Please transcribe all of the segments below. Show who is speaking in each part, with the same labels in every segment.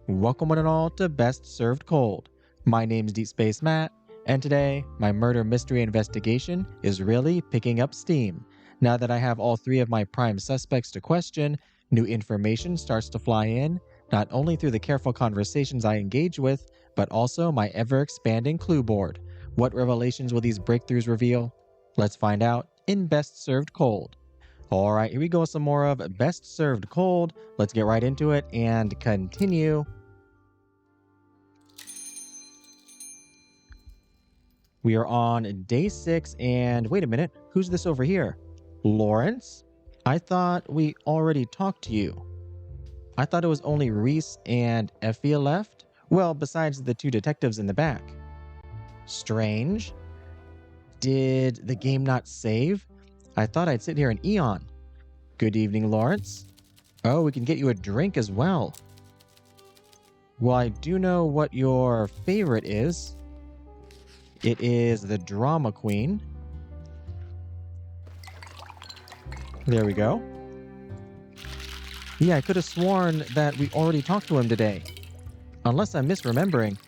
Speaker 1: Welcome one and all to Best Served Cold. My name's Deep Space Matt, and today my murder mystery investigation is really picking up steam. Now that I have all three of my prime suspects to question, new information starts to fly in, not only through the careful conversations I engage with, but also my ever-expanding clue board. What revelations will these breakthroughs reveal? Let's find out in Best Served Cold. Alright, here we go with some more of Best Served Cold. Let's get right into it and continue. We are on day 6, and wait a minute, who's this over here? Lawrence? I thought we already talked to you. I thought it was only Reece and Efia left? Well, besides the two detectives in the back. Strange. Did the game not save? I thought I'd sit here an eon. Good evening, Lawrence. Oh, we can get you a drink as well. Well, I do know what your favorite is. It is the Drama Queen. There we go. Yeah, I could have sworn that we already talked to him today. Unless I'm misremembering.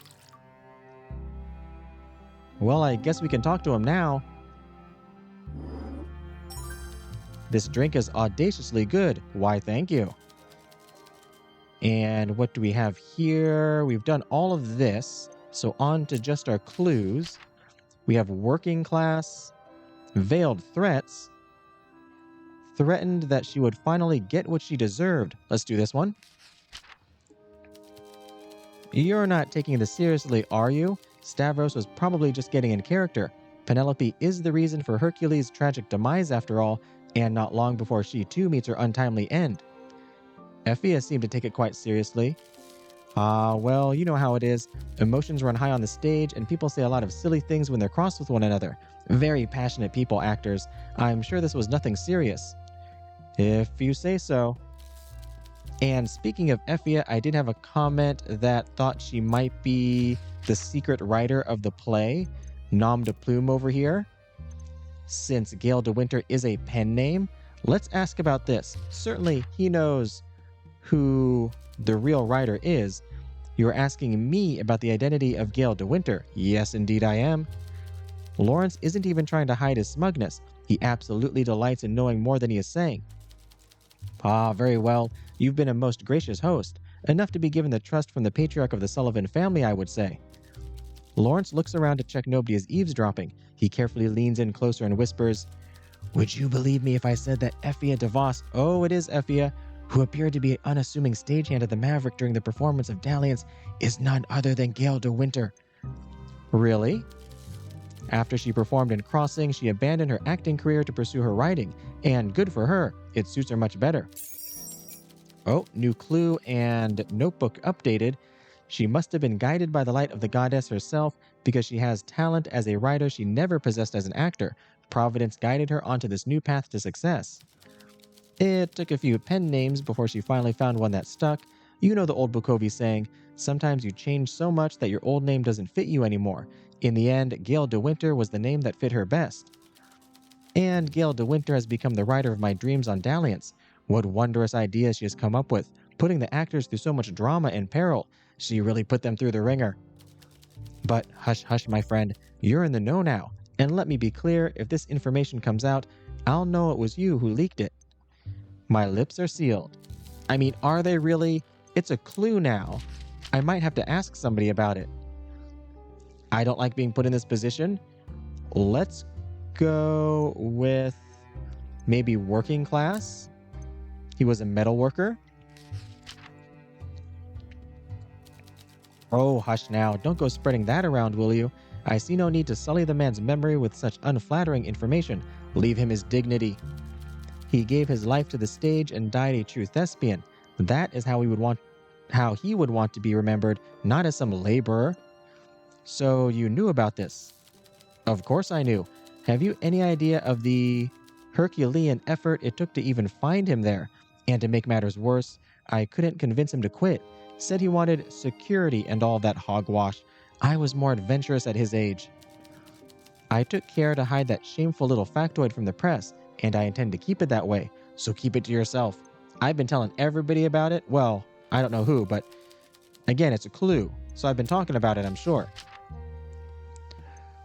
Speaker 1: Well, I guess we can talk to him now. This drink is audaciously good. Why, thank you. And what do we have here? We've done all of this. So on to just our clues. We have working class, veiled threats, threatened that she would finally get what she deserved. Let's do this one. You're not taking this seriously, are you? Stavros was probably just getting in character. Penelope is the reason for Hercules' tragic demise after all, and not long before she too meets her untimely end. Efia seemed to take it quite seriously. Well, you know how it is. Emotions run high on the stage, and people say a lot of silly things when they're cross with one another. Very passionate people, actors. I'm sure this was nothing serious. If you say so. And speaking of Efia, I did have a comment that thought she might be the secret writer of the play. Nom de plume over here. Since Gale de Winter is a pen name, let's ask about this. Certainly, he knows who the real writer is. You're asking me about the identity of Gale de Winter. Yes, indeed I am. Lawrence isn't even trying to hide his smugness. He absolutely delights in knowing more than he is saying. Very well. You've been a most gracious host. Enough to be given the trust from the patriarch of the Sullivan family, I would say. Lawrence looks around to check nobody is eavesdropping. He carefully leans in closer and whispers, "Would you believe me if I said that Efia De Vos, oh, it is Efia, who appeared to be an unassuming stagehand at the Maverick during the performance of Dalliance, is none other than Gale de Winter." Really? After she performed in Crossing, she abandoned her acting career to pursue her writing, and good for her, it suits her much better. Oh, new clue and notebook updated. She must have been guided by the light of the goddess herself because she has talent as a writer she never possessed as an actor. Providence guided her onto this new path to success. It took a few pen names before she finally found one that stuck. You know the old Bukovi saying, sometimes you change so much that your old name doesn't fit you anymore. In the end, Gale de Winter was the name that fit her best. And Gale de Winter has become the writer of my dreams on Dalliance. What wondrous ideas she has come up with, putting the actors through so much drama and peril. She really put them through the ringer. But hush, hush, my friend. You're in the know now. And let me be clear, if this information comes out, I'll know it was you who leaked it. My lips are sealed. I mean, are they really? It's a clue now. I might have to ask somebody about it. I don't like being put in this position. Let's go with maybe working class. He was a metal worker. Oh, hush now. Don't go spreading that around, will you? I see no need to sully the man's memory with such unflattering information. Leave him his dignity. He gave his life to the stage and died a true thespian. That is how he would want to be remembered, not as some laborer. So you knew about this? Of course I knew. Have you any idea of the Herculean effort it took to even find him there? And to make matters worse, I couldn't convince him to quit. Said he wanted security and all that hogwash. I was more adventurous at his age. I took care to hide that shameful little factoid from the press, and I intend to keep it that way, so keep it to yourself. I've been telling everybody about it. Well, I don't know who, but Again, it's a clue, so I've been talking about it, I'm sure.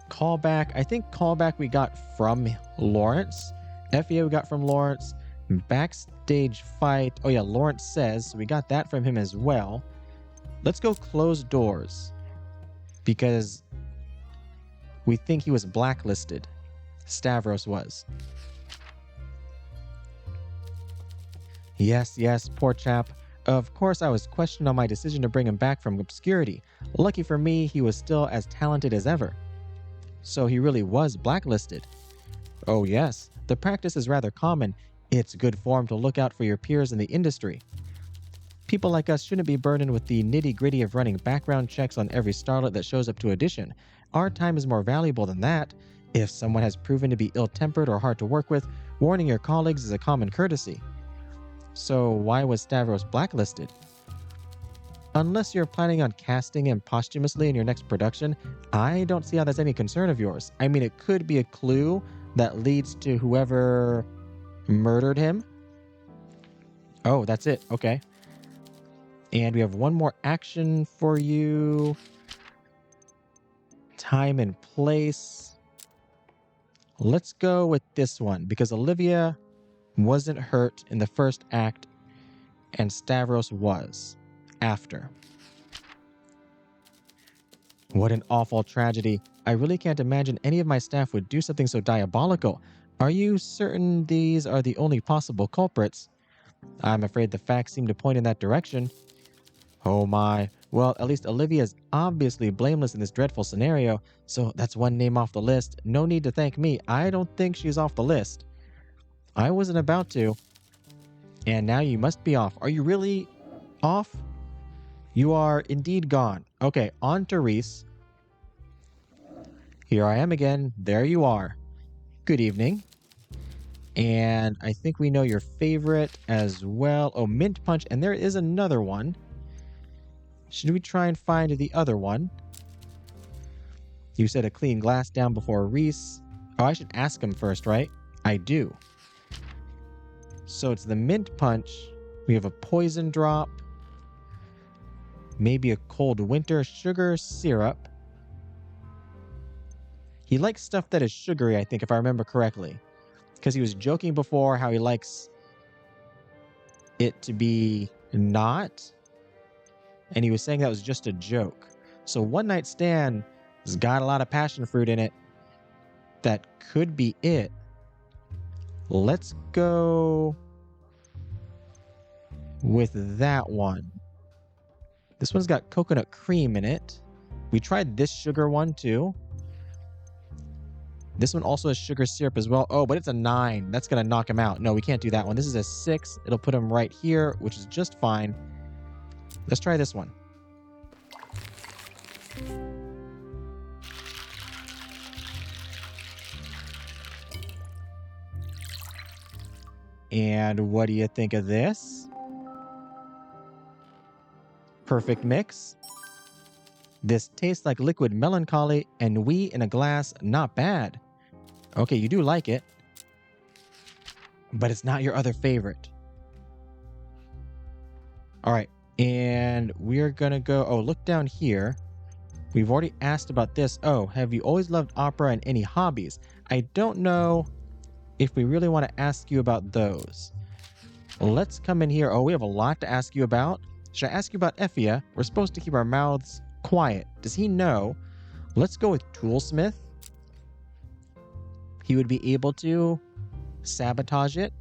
Speaker 1: Callback. I think callback we got from Lawrence. Efia we got from Lawrence. Backstage fight. Oh yeah, Lawrence says. So we got that from him as well. Let's go closed doors. Because we think he was blacklisted. Stavros was. Yes, poor chap. Of course, I was questioned on my decision to bring him back from obscurity. Lucky for me, he was still as talented as ever. So he really was blacklisted. Oh yes, the practice is rather common. It's good form to look out for your peers in the industry. People like us shouldn't be burdened with the nitty-gritty of running background checks on every starlet that shows up to audition. Our time is more valuable than that. If someone has proven to be ill-tempered or hard to work with, warning your colleagues is a common courtesy. So why was Stavros blacklisted? Unless you're planning on casting him posthumously in your next production, I don't see how that's any concern of yours. I mean, it could be a clue that leads to whoever murdered him. Oh, that's it. Okay. And we have one more action for you. Time and place. Let's go with this one because Olivia wasn't hurt in the first act and Stavros was after. What an awful tragedy. I really can't imagine any of my staff would do something so diabolical. Are you certain these are the only possible culprits? I'm afraid the facts seem to point in that direction. Oh my. Well, at least Olivia is obviously blameless in this dreadful scenario, so that's one name off the list. No need to thank me. I don't think she's off the list. I wasn't about to. And now you must be off. Are you really off? You are indeed gone. Okay, on to Reece. Here I am again. There you are. Good evening. And I think we know your favorite as well. Oh, Mint Punch. And there is another one. Should we try and find the other one? You said a clean glass down before Reece. Oh, I should ask him first, right? I do. So it's the Mint Punch. We have a Poison Drop. Maybe a Cold Winter Sugar Syrup. He likes stuff that is sugary, I think, if I remember correctly. Because he was joking before how he likes it to be not. And he was saying that was just a joke. So One Night Stand has got a lot of passion fruit in it. That could be it. Let's go with that one. This one's got coconut cream in it. We tried this sugar one too. This one also has sugar syrup as well. Oh, but it's a 9. That's going to knock him out. No, we can't do that one. This is a 6. It'll put him right here, which is just fine. Let's try this one. And what do you think of this? Perfect mix. This tastes like liquid melancholy and we in a glass, not bad. Okay, you do like it. But it's not your other favorite. All right, and we're gonna go, oh, look down here. We've already asked about this. Oh, have you always loved opera and any hobbies? I don't know if we really want to ask you about those. Let's come in here. Oh, we have a lot to ask you about. Should I ask you about Efia? We're supposed to keep our mouths quiet. Does he know? Let's go with Toolsmith. He would be able to sabotage it.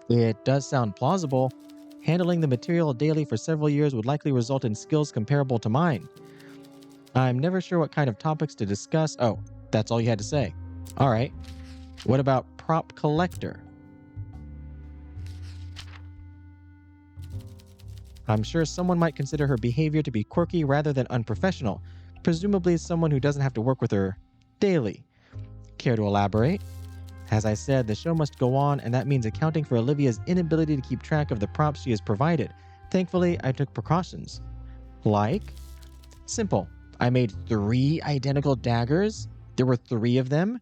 Speaker 1: It does sound plausible. Handling the material daily for several years would likely result in skills comparable to mine. I'm never sure what kind of topics to discuss. Oh, that's all you had to say. All right. What about prop collector? I'm sure someone might consider her behavior to be quirky rather than unprofessional, presumably someone who doesn't have to work with her daily. Care to elaborate? As I said, the show must go on, and that means accounting for Olivia's inability to keep track of the props she has provided. Thankfully, I took precautions. Like? Simple. I made 3 identical daggers. There were 3 of them.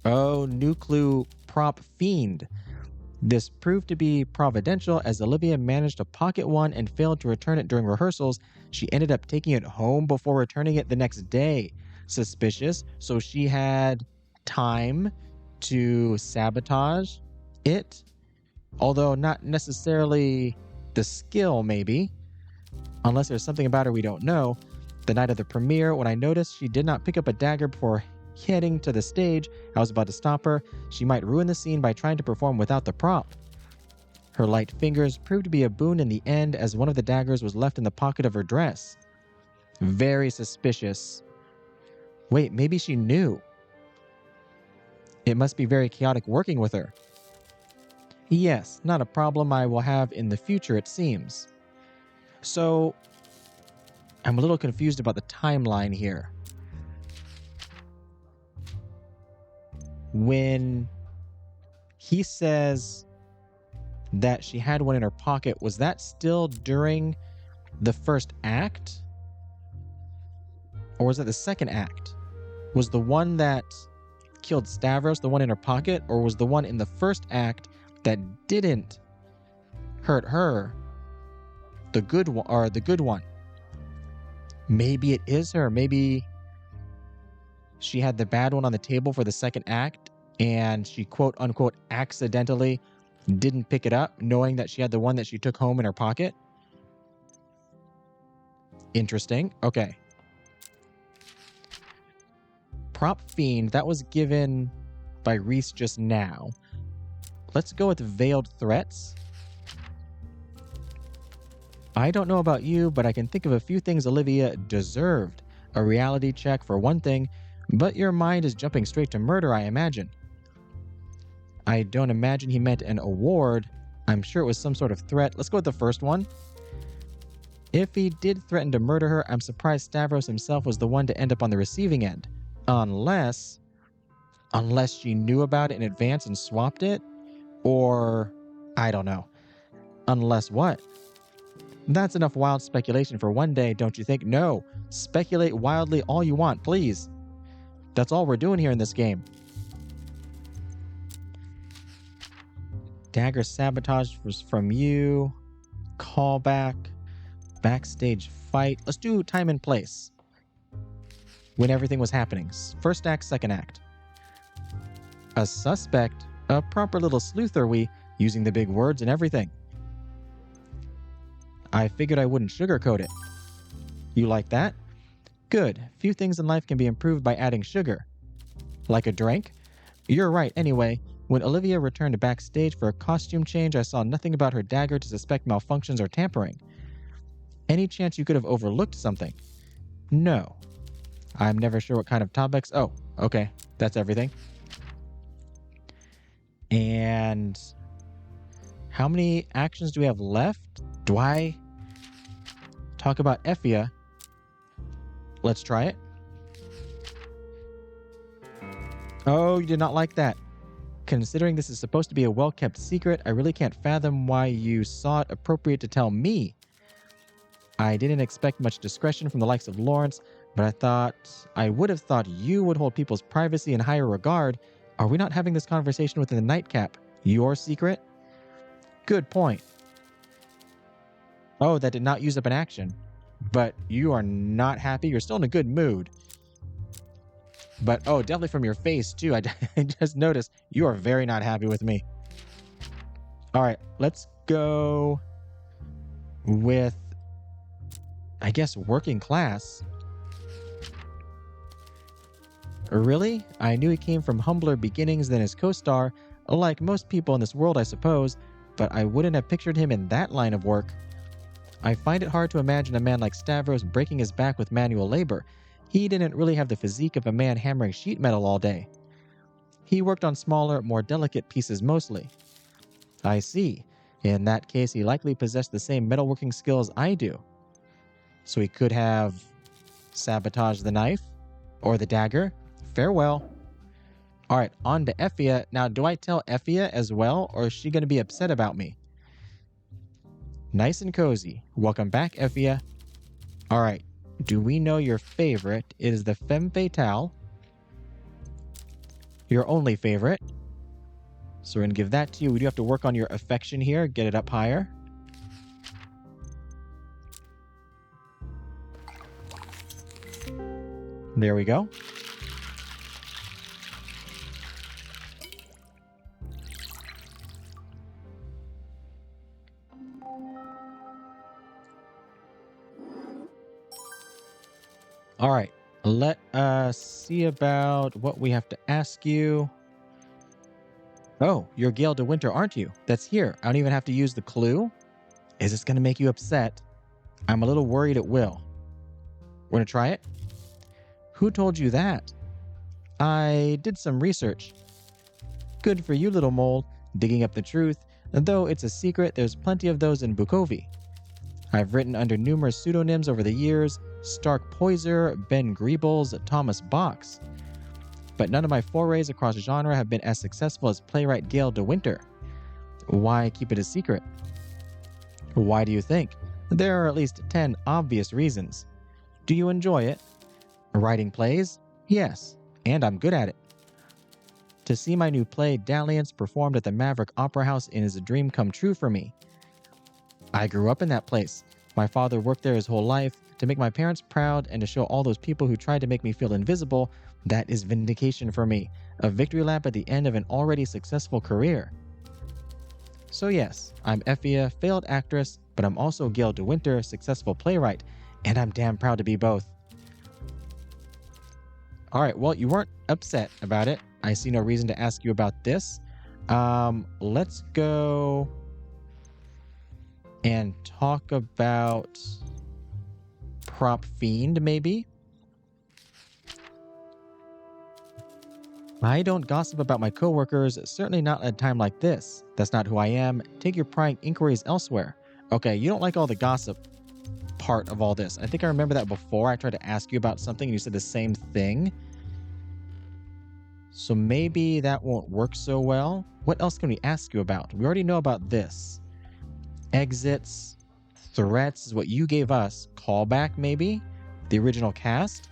Speaker 1: Oh, new clue, prop fiend. This proved to be providential as Olivia managed to pocket one and failed to return it during rehearsals. She ended up taking it home before returning it the next day. Suspicious, so she had time to sabotage it, although not necessarily the skill, maybe, unless there's something about her we don't know. The night of the premiere, when I noticed she did not pick up a dagger before heading to the stage, I was about to stop her. She might ruin the scene by trying to perform without the prop. Her light fingers proved to be a boon in the end, as one of the daggers was left in the pocket of her dress. Very suspicious. Wait, maybe she knew. It must be very chaotic working with her. Yes, not a problem I will have in the future, it seems. So, I'm a little confused about the timeline here. When he says that she had one in her pocket, was that still during the first act? Or was it the second act? Was the one that killed Stavros the one in her pocket, or was the one in the first act that didn't hurt her the good one, or the good one? Maybe it is her. Maybe she had the bad one on the table for the second act, and she quote unquote accidentally didn't pick it up, knowing that she had the one that she took home in her pocket. Interesting. Okay. Prop Fiend, that was given by Reece just now. Let's go with Veiled Threats. I don't know about you, but I can think of a few things Olivia deserved. A reality check for one thing, but your mind is jumping straight to murder, I imagine. I don't imagine he meant an award. I'm sure it was some sort of threat. Let's go with the first one. If he did threaten to murder her, I'm surprised Stavros himself was the one to end up on the receiving end. Unless she knew about it in advance and swapped it, or I don't know. Unless what? That's enough wild speculation for one day, don't you think? No, speculate wildly all you want, please. That's all we're doing here in this game. Dagger sabotage was from you. Callback. Backstage fight. Let's do time and place. When everything was happening. First act, second act. A suspect. A proper little sleuth are we, using the big words and everything. I figured I wouldn't sugarcoat it. You like that? Good. Few things in life can be improved by adding sugar. Like a drink? You're right, anyway. When Olivia returned backstage for a costume change, I saw nothing about her dagger to suspect malfunctions or tampering. Any chance you could have overlooked something? No. I'm never sure what kind of topics. Oh, okay. That's everything. And how many actions do we have left? Do I talk about Efia? Let's try it. Oh, you did not like that. Considering this is supposed to be a well-kept secret, I really can't fathom why you saw it appropriate to tell me. I didn't expect much discretion from the likes of Lawrence, but I would have thought you would hold people's privacy in higher regard. Are we not having this conversation within the nightcap? Your secret? Good point. Oh, that did not use up an action. But you are not happy? You're still in a good mood. But, oh, definitely from your face, too. I just noticed you are very not happy with me. All right, let's go with, I guess, working class. Really? I knew he came from humbler beginnings than his co-star, like most people in this world, I suppose, but I wouldn't have pictured him in that line of work. I find it hard to imagine a man like Stavros breaking his back with manual labor. He didn't really have the physique of a man hammering sheet metal all day. He worked on smaller, more delicate pieces mostly. I see. In that case, he likely possessed the same metalworking skills I do. So he could have sabotaged the knife or the dagger. Farewell. All right, on to Efia. Now, do I tell Efia as well, or is she going to be upset about me? Nice and cozy. Welcome back, Efia. All right. Do we know your favorite? It is the femme fatale. Your only favorite. So we're going to give that to you. We do have to work on your affection here. Get it up higher. There we go. All right. Let us see about what we have to ask you. Oh, you're Gale de Winter, aren't you? That's here. I don't even have to use the clue. Is this going to make you upset? I'm a little worried it will. We're going to try it. Who told you that? I did some research. Good for you, little mole, digging up the truth. Though it's a secret, there's plenty of those in Bukovi. I've written under numerous pseudonyms over the years: Stark Poiser, Ben Greebles, Thomas Box. But none of my forays across genre have been as successful as playwright Gale de Winter. Why keep it a secret? Why do you think? There are at least 10 obvious reasons. Do you enjoy it? Writing plays? Yes, and I'm good at it. To see my new play, Dalliance, performed at the Maverick Opera House is a dream come true for me. I grew up in that place. My father worked there his whole life. To make my parents proud and to show all those people who tried to make me feel invisible, that is vindication for me. A victory lap at the end of an already successful career. So yes, I'm Efia, failed actress, but I'm also Gale de Winter, successful playwright, and I'm damn proud to be both. All right, well, you weren't upset about it. I see no reason to ask you about this. Let's go and talk about Prop Fiend, maybe? I don't gossip about my coworkers, certainly not at a time like this. That's not who I am. Take your prying inquiries elsewhere. Okay, you don't like all the gossip part of all this. I think I remember that before I tried to ask you about something and you said the same thing. So maybe that won't work so well. What else can we ask you about? We already know about this. Exits, threats is what you gave us. Callback, maybe? The original cast?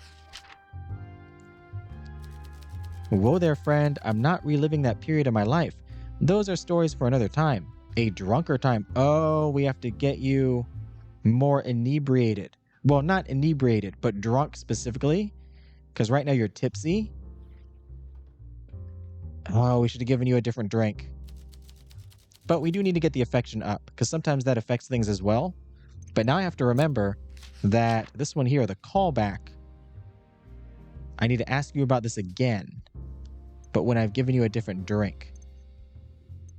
Speaker 1: Whoa there, friend. I'm not reliving that period of my life. Those are stories for another time. A drunker time. Oh, we have to get you more inebriated. Well, not inebriated, but drunk specifically. Because right now you're tipsy. Oh, we should have given you a different drink. But we do need to get the affection up, because sometimes that affects things as well. But now I have to remember that this one here, the callback, I need to ask you about this again. But when I've given you a different drink.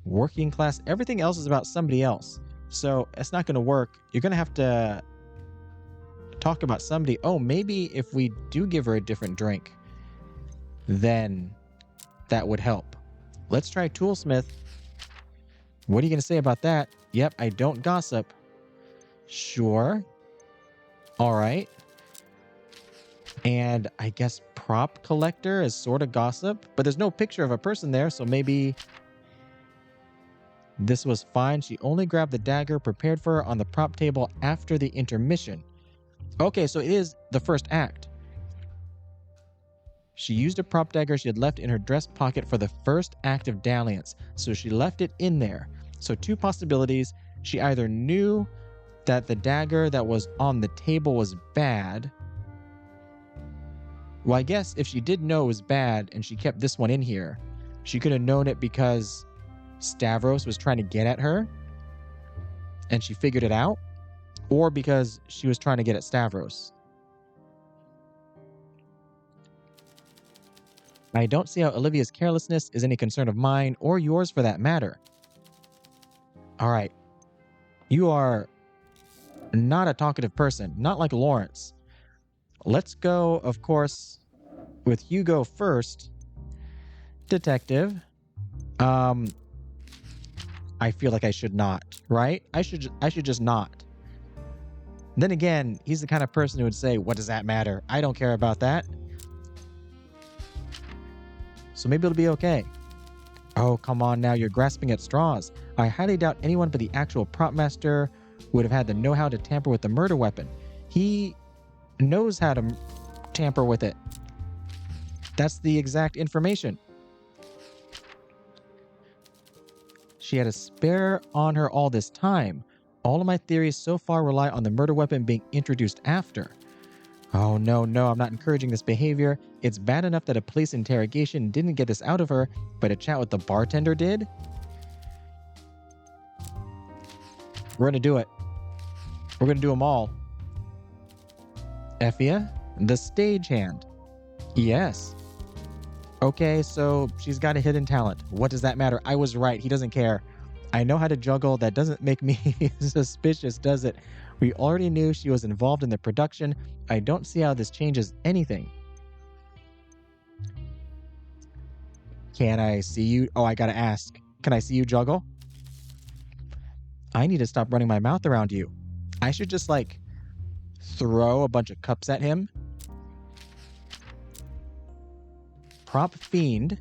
Speaker 1: Working class, everything else is about somebody else. So it's not going to work. You're going to have to talk about somebody. Oh, maybe if we do give her a different drink, then that would help. Let's try Toolsmith. What are you going to say about that? Yep, I don't gossip. Sure. All right. And I guess prop collector is sort of gossip, but there's no picture of a person there, so maybe this was fine. She only grabbed the dagger prepared for her on the prop table after the intermission. Okay, so it is the first act. She used a prop dagger she had left in her dress pocket for the first act of dalliance, so she left it in there. So two possibilities. She either knew that the dagger that was on the table was bad. Well, I guess if she did know it was bad and she kept this one in here, she could have known it because Stavros was trying to get at her and she figured it out, or because she was trying to get at Stavros. I don't see how Olivia's carelessness is any concern of mine or yours for that matter. All right. You are not a talkative person, not like Lawrence. Let's go, of course, with Hugo first. Detective. I feel like I should not, right? I should just not. Then again, he's the kind of person who would say, what does that matter? I don't care about that. So maybe it'll be okay. Oh, come on now, you're grasping at straws. I highly doubt anyone but the actual prop master would have had the know-how to tamper with the murder weapon. He knows how to tamper with it. That's the exact information. She had a spare on her all this time. All of my theories so far rely on the murder weapon being introduced after. Oh, no, I'm not encouraging this behavior. It's bad enough that a police interrogation didn't get this out of her, but a chat with the bartender did? We're gonna do it. We're gonna do them all. Efia, the stagehand. Yes. Okay, so she's got a hidden talent. What does that matter? I was right. He doesn't care. I know how to juggle. That doesn't make me suspicious, does it? We already knew she was involved in the production. I don't see how this changes anything. Can I see you? Oh, I gotta ask. Can I see you juggle? I need to stop running my mouth around you. I should just, like, throw a bunch of cups at him. Prop fiend.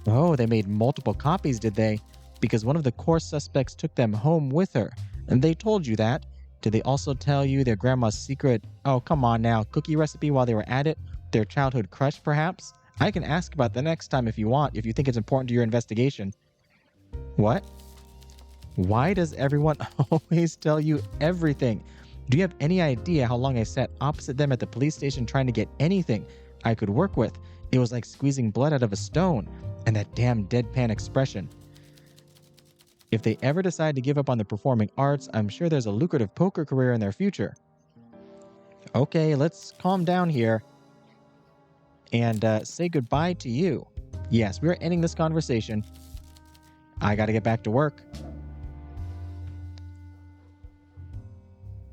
Speaker 1: Oh, they made multiple copies, did they? Because one of the core suspects took them home with her. And they told you that. Did they also tell you their grandma's secret, oh, come on now, cookie recipe while they were at it? Their childhood crush, perhaps? I can ask about the next time if you want, if you think it's important to your investigation. What? Why does everyone always tell you everything? Do you have any idea how long I sat opposite them at the police station trying to get anything I could work with? It was like squeezing blood out of a stone. And that damn deadpan expression. If they ever decide to give up on the performing arts, I'm sure there's a lucrative poker career in their future. Okay, let's calm down here and say goodbye to you. Yes, we're ending this conversation. I gotta get back to work.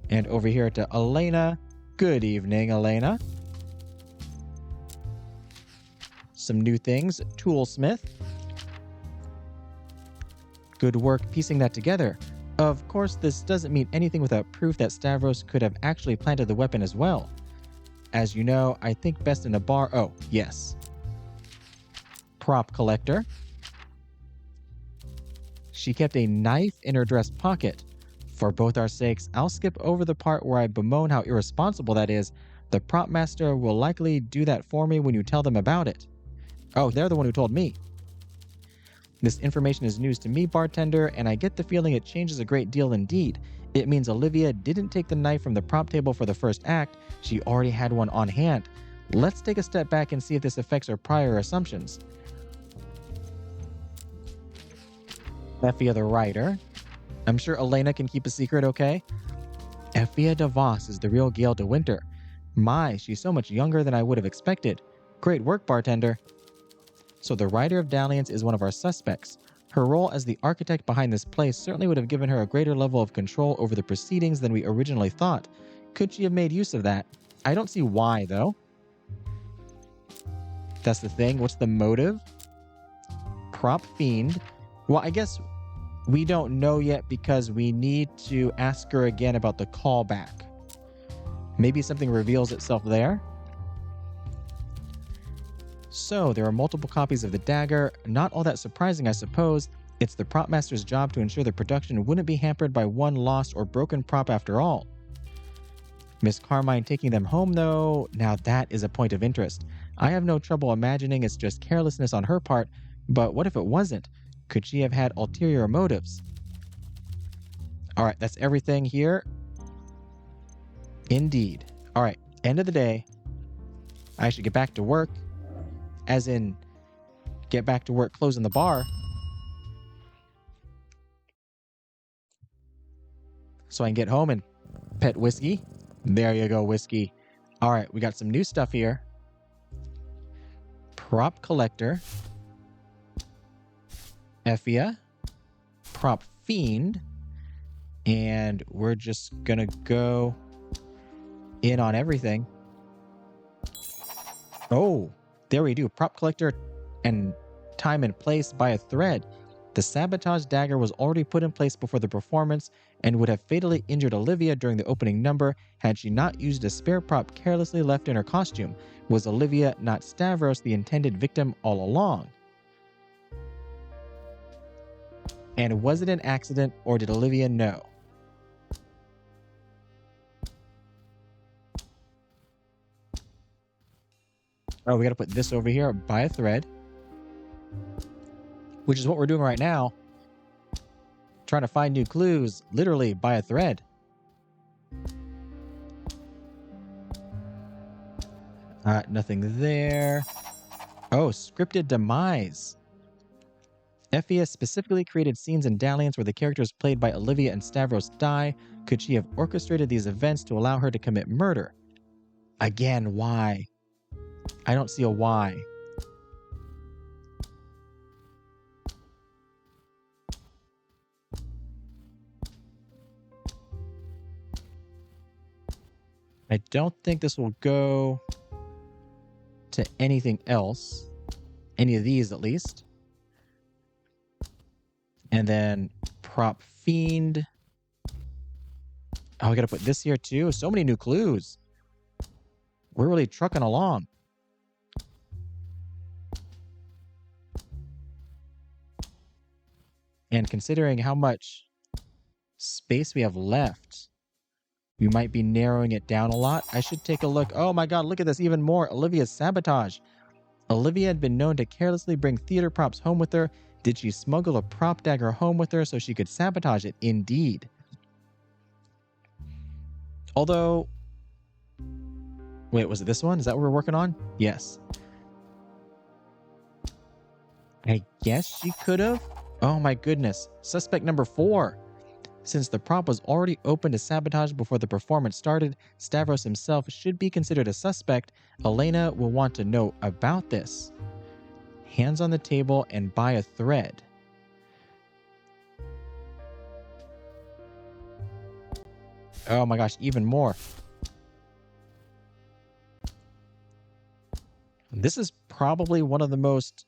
Speaker 1: And over here to Elena. Good evening, Elena. Some new things. Toolsmith. Good work piecing that together. Of course, this doesn't mean anything without proof that Stavros could have actually planted the weapon as well. As you know, I think best in a bar. Oh, yes. Prop collector. She kept a knife in her dress pocket. For both our sakes, I'll skip over the part where I bemoan how irresponsible that is. The prop master will likely do that for me when you tell them about it. Oh, they're the one who told me. This information is news to me, bartender, and I get the feeling it changes a great deal indeed. It means Olivia didn't take the knife from the prop table for the first act. She already had one on hand. Let's take a step back and see if this affects our prior assumptions. Efia the writer. I'm sure Elena can keep a secret, okay? Efia De Vos is the real Gale de Winter. My, she's so much younger than I would have expected. Great work, bartender. So the writer of Dalliance is one of our suspects. Her role as the architect behind this place certainly would have given her a greater level of control over the proceedings than we originally thought. Could she have made use of that? I don't see why, though. That's the thing. What's the motive? Prop fiend. Well, I guess we don't know yet because we need to ask her again about the callback. Maybe something reveals itself there. So, there are multiple copies of the dagger. Not all that surprising, I suppose. It's the prop master's job to ensure the production wouldn't be hampered by one lost or broken prop after all. Miss Carmine taking them home, though, now that is a point of interest. I have no trouble imagining it's just carelessness on her part, but what if it wasn't? Could she have had ulterior motives? All right, that's everything here. Indeed. All right, end of the day. I should get back to work. As in, get back to work closing the bar. So I can get home and pet whiskey. There you go, whiskey. All right, we got some new stuff here. Prop collector. Efia. Prop fiend. And we're just gonna go in on everything. Oh, there we do. Prop collector and time and place by a thread. The sabotage dagger was already put in place before the performance and would have fatally injured Olivia during the opening number had she not used a spare prop carelessly left in her costume. Was Olivia, not Stavros, the intended victim all along? And was it an accident, or did Olivia know? Oh, we gotta put this over here by a thread. which is what we're doing right now. Trying to find new clues, literally by a thread. Nothing there. Oh, scripted demise. Efia specifically created scenes in Dalliance where the characters played by Olivia and Stavros die. Could she have orchestrated these events to allow her to commit murder? Again, why? I don't see a why. I don't think this will go to anything else. Any of these, at least. And then Prop Fiend. Oh, I gotta put this here too. So many new clues. We're really trucking along. And considering how much space we have left, we might be narrowing it down a lot. I should take a look. Oh my god, look at this even more. Olivia's sabotage. Olivia had been known to carelessly bring theater props home with her. Did she smuggle a prop dagger home with her so she could sabotage it? Indeed. Although... Wait, was it this one? Is that what we're working on? Yes. I guess she could have? Oh my goodness. Suspect number 4. Since the prop was already open to sabotage before the performance started, Stavros himself should be considered a suspect. Elena will want to know about this. Hands on the table and by a thread. Oh my gosh, even more. This is probably one of the most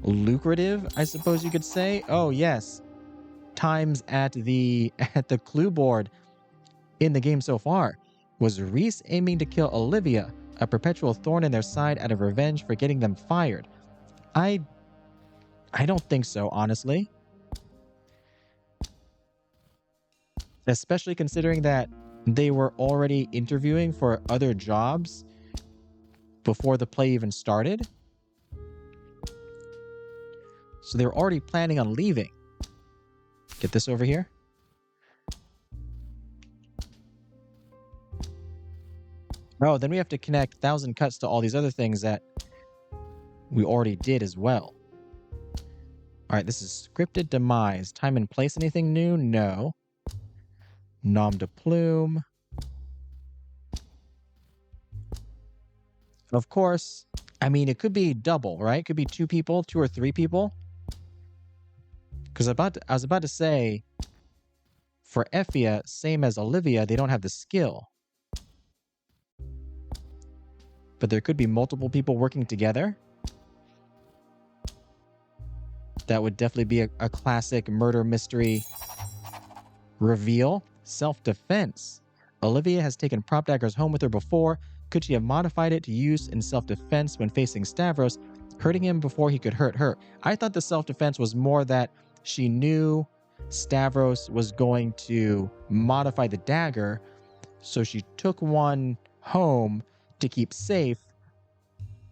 Speaker 1: lucrative, I suppose you could say. Oh yes. Times at the clue board in the game so far. Was Reece aiming to kill Olivia, a perpetual thorn in their side out of revenge for getting them fired? I don't think so, honestly. Especially considering that they were already interviewing for other jobs before the play even started. So they were already planning on leaving. Get this over here. Oh, then we have to connect 1,000 cuts to all these other things that we already did as well. All right, this is scripted demise. Time and place, anything new? No. Nom de plume. Of course, I mean, it could be double, right? It could be 2 people, 2 or 3 people. Because I was about to say, for Efia, same as Olivia, they don't have the skill. But there could be multiple people working together. That would definitely be a classic murder mystery reveal. Self-defense. Olivia has taken prop daggers home with her before. Could she have modified it to use in self-defense when facing Stavros, hurting him before he could hurt her? I thought the self-defense was more that she knew Stavros was going to modify the dagger, so she took one home to keep safe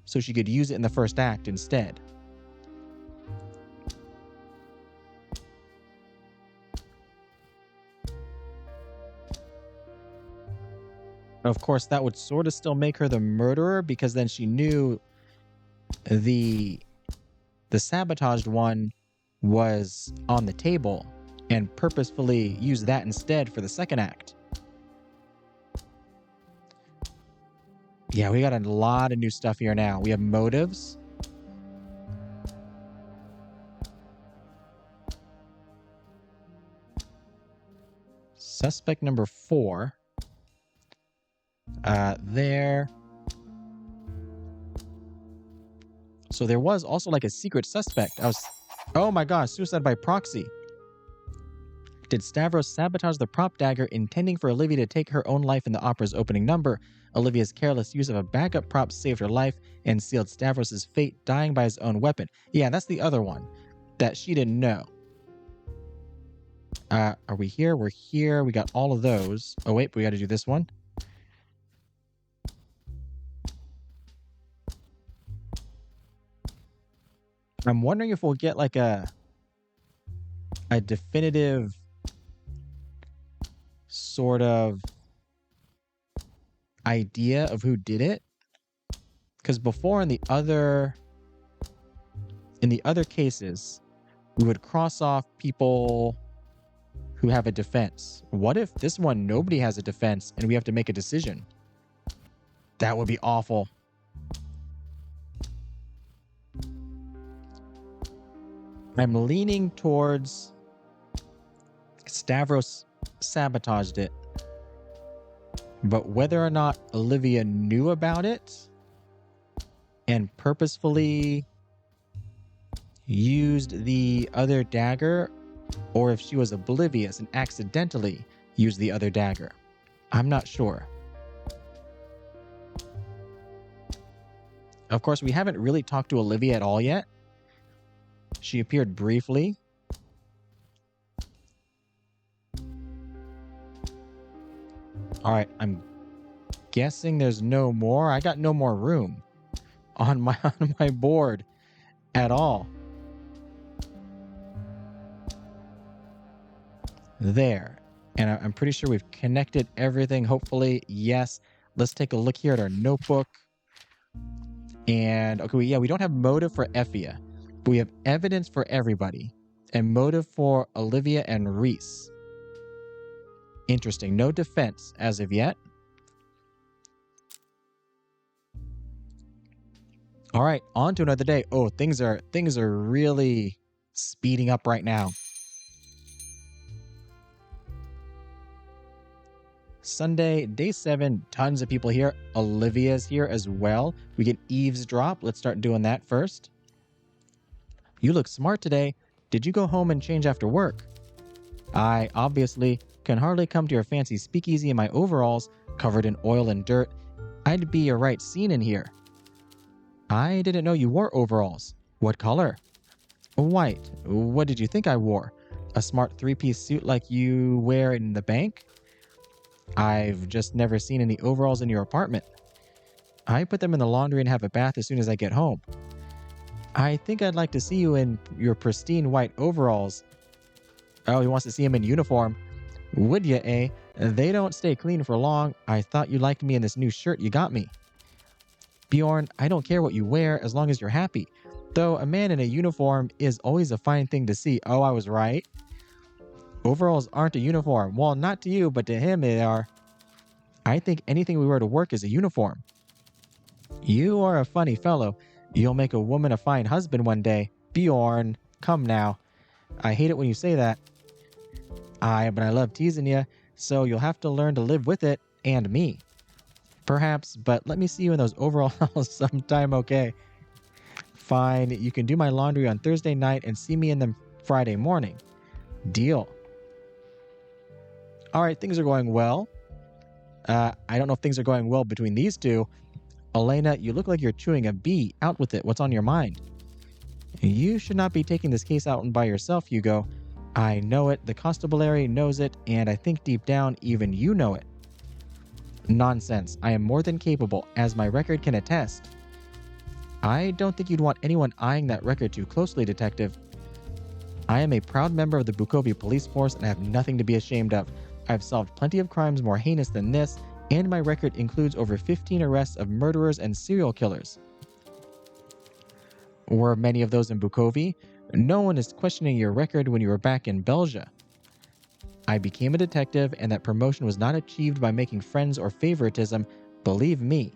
Speaker 1: so she could use it in the first act instead. Of course, that would sort of still make her the murderer, because then she knew the sabotaged one was on the table and purposefully used that instead for the second act. Yeah, we got a lot of new stuff here now. We have motives. Suspect number 4. There. So there was also like a secret suspect. Oh my gosh, suicide by proxy. Did Stavros sabotage the prop dagger intending for Olivia to take her own life in the opera's opening number? Olivia's careless use of a backup prop saved her life and sealed Stavros' fate, dying by his own weapon. Yeah, that's the other one that she didn't know. Are we here? We're here. We got all of those. Oh wait, we got to do this one. I'm wondering if we'll get like a definitive sort of idea of who did it. Because before in the other cases, we would cross off people who have a defense. What if this one nobody has a defense and we have to make a decision? That would be awful. I'm leaning towards Stavros sabotaged it. But whether or not Olivia knew about it and purposefully used the other dagger, or if she was oblivious and accidentally used the other dagger, I'm not sure. Of course, we haven't really talked to Olivia at all yet. She appeared briefly. All right, I'm guessing there's no more. I got no more room on my board at all. There. And I'm pretty sure we've connected everything, hopefully. Yes. Let's take a look here at our notebook. And okay, we don't have motive for Efia, but we have evidence for everybody and motive for Olivia and Reece. Interesting. No defense as of yet. All right, on to another day. Oh, things are really speeding up right now. Sunday, day 7, tons of people here. Olivia's here as well. We get Eavesdrop. Let's start doing that first. You look smart today. Did you go home and change after work? I obviously can hardly come to your fancy speakeasy in my overalls, covered in oil and dirt. I'd be a right scene in here. I didn't know you wore overalls. What color? White. What did you think I wore? A smart 3-piece suit like you wear in the bank? I've just never seen any overalls in your apartment. I put them in the laundry and have a bath as soon as I get home. I think I'd like to see you in your pristine white overalls. Oh, he wants to see him in uniform. Would ya, eh? They don't stay clean for long. I thought you liked me in this new shirt you got me. Bjorn, I don't care what you wear as long as you're happy. Though a man in a uniform is always a fine thing to see. Oh, I was right. Overalls aren't a uniform. Well, not to you, but to him they are. I think anything we wear to work is a uniform. You are a funny fellow. You'll make a woman a fine husband one day. Bjorn, come now. I hate it when you say that. But I love teasing you, so you'll have to learn to live with it, and me. Perhaps, but let me see you in those overalls sometime, okay? Fine, you can do my laundry on Thursday night and see me in them Friday morning. Deal. All right, things are going well. I don't know if things are going well between these two. Elena, you look like you're chewing a bee. Out with it. What's on your mind? You should not be taking this case out by yourself, Hugo. I know it, the constabulary knows it, and I think deep down, even you know it. Nonsense. I am more than capable, as my record can attest. I don't think you'd want anyone eyeing that record too closely, Detective. I am a proud member of the Bukovia police force and I have nothing to be ashamed of. I've solved plenty of crimes more heinous than this, and my record includes over 15 arrests of murderers and serial killers. Were many of those in Bukovia? No one is questioning your record when you were back in Belgium. I became a detective, and that promotion was not achieved by making friends or favoritism, believe me.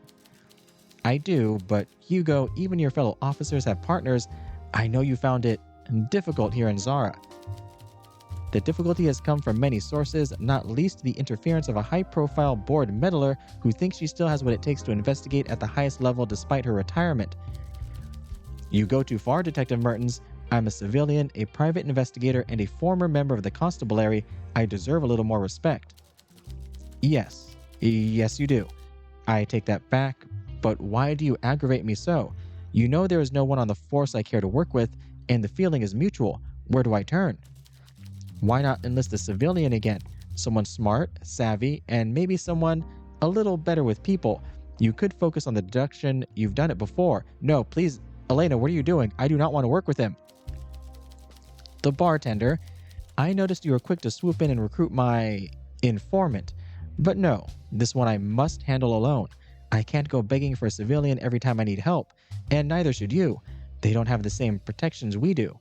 Speaker 1: I do, but Hugo, even your fellow officers have partners. I know you found it difficult here in Zara. The difficulty has come from many sources, not least the interference of a high-profile board meddler who thinks she still has what it takes to investigate at the highest level despite her retirement. You go too far, Detective Mertens. I'm a civilian, a private investigator, and a former member of the constabulary. I deserve a little more respect. Yes, you do. I take that back, but why do you aggravate me so? You know there is no one on the force I care to work with, and the feeling is mutual. Where do I turn? Why not enlist a civilian again? Someone smart, savvy, and maybe someone a little better with people. You could focus on the deduction. You've done it before. No, please Elena, what are you doing? I do not want to work with him. The bartender. I noticed you were quick to swoop in and recruit my informant. But no, this one I must handle alone. I can't go begging for a civilian every time I need help, and neither should you. They don't have the same protections we do.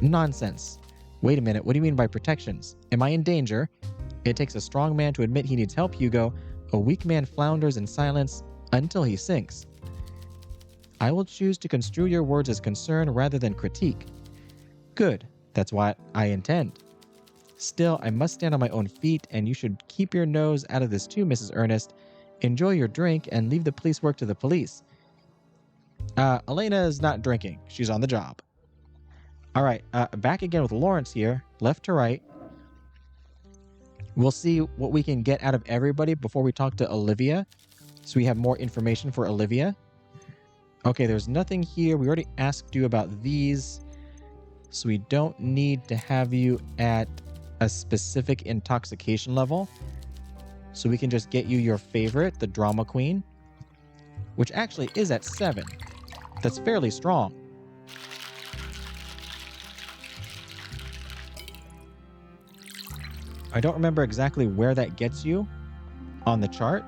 Speaker 1: Nonsense. Wait a minute, what do you mean by protections? Am I in danger? It takes a strong man to admit he needs help, Hugo. A weak man flounders in silence until he sinks. I will choose to construe your words as concern rather than critique. Good. That's what I intend. Still, I must stand on my own feet, and you should keep your nose out of this too, Mrs. Earnest. Enjoy your drink and leave the police work to the police. Elena is not drinking. She's on the job. All right, back again with Lawrence here, left to right. We'll see what we can get out of everybody before we talk to Olivia, so we have more information for Olivia. Okay, there's nothing here. We already asked you about these. So we don't need to have you at a specific intoxication level. So we can just get you your favorite, the drama queen, which actually is at 7. That's fairly strong. I don't remember exactly where that gets you on the chart.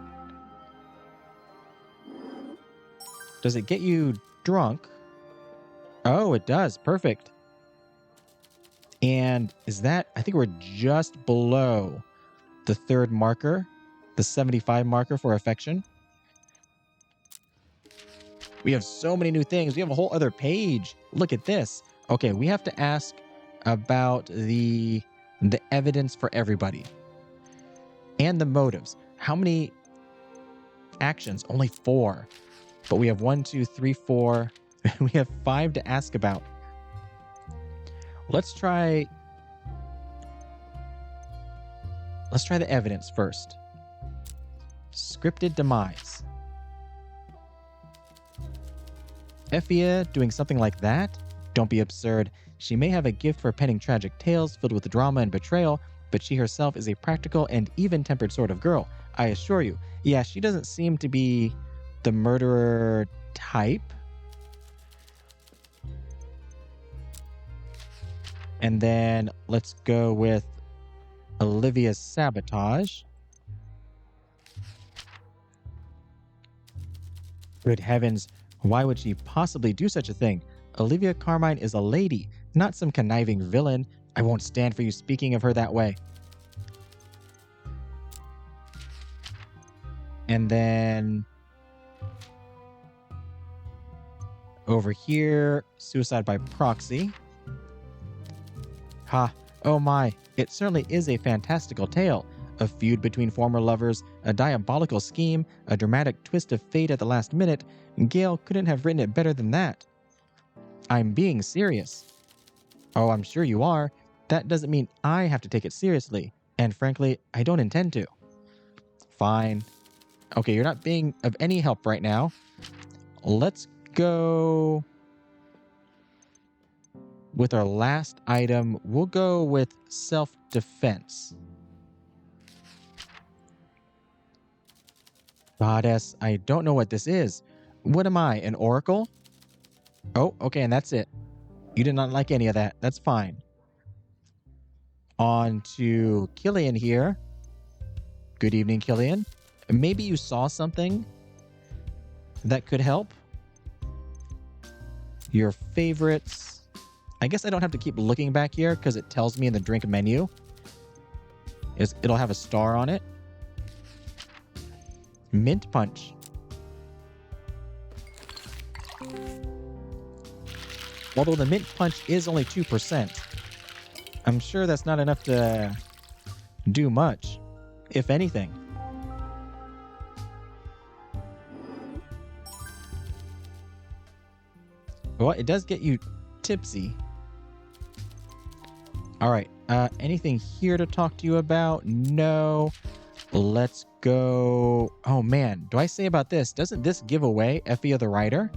Speaker 1: Does it get you drunk? Oh, it does. Perfect. And is that, I think we're just below the 3rd marker, the 75 marker for affection. We have so many new things. We have a whole other page. Look at this. Okay, we have to ask about the evidence for everybody and the motives. How many actions? Only 4. But we have 1, 2, 3, 4. We have 5 to ask about. Let's try the evidence first. Scripted demise. Efia doing something like that? Don't be absurd. She may have a gift for penning tragic tales filled with drama and betrayal, but she herself is a practical and even-tempered sort of girl, I assure you. Yeah, she doesn't seem to be the murderer type. And then let's go with Olivia's sabotage. Good heavens, why would she possibly do such a thing? Olivia Carmine is a lady, not some conniving villain. I won't stand for you speaking of her that way. And then over here, suicide by proxy. Ha, oh my, it certainly is a fantastical tale. A feud between former lovers, a diabolical scheme, a dramatic twist of fate at the last minute. Gail couldn't have written it better than that. I'm being serious. Oh, I'm sure you are. That doesn't mean I have to take it seriously. And frankly, I don't intend to. Fine. Okay, you're not being of any help right now. Let's go with our last item. We'll go with self-defense. Goddess, I don't know what this is. What am I, an oracle? Oh, okay, and that's it. You did not like any of that. That's fine. On to Killian here. Good evening, Killian. Maybe you saw something that could help. Your favorites. I guess I don't have to keep looking back here because it tells me in the drink menu. It'll have a star on it. Mint punch. Although the mint punch is only 2%, I'm sure that's not enough to do much, if anything. Well, it does get you tipsy. All right. Anything here to talk to you about? No. Let's go. Oh, man. Do I say about this? Doesn't this give away Efia the writer?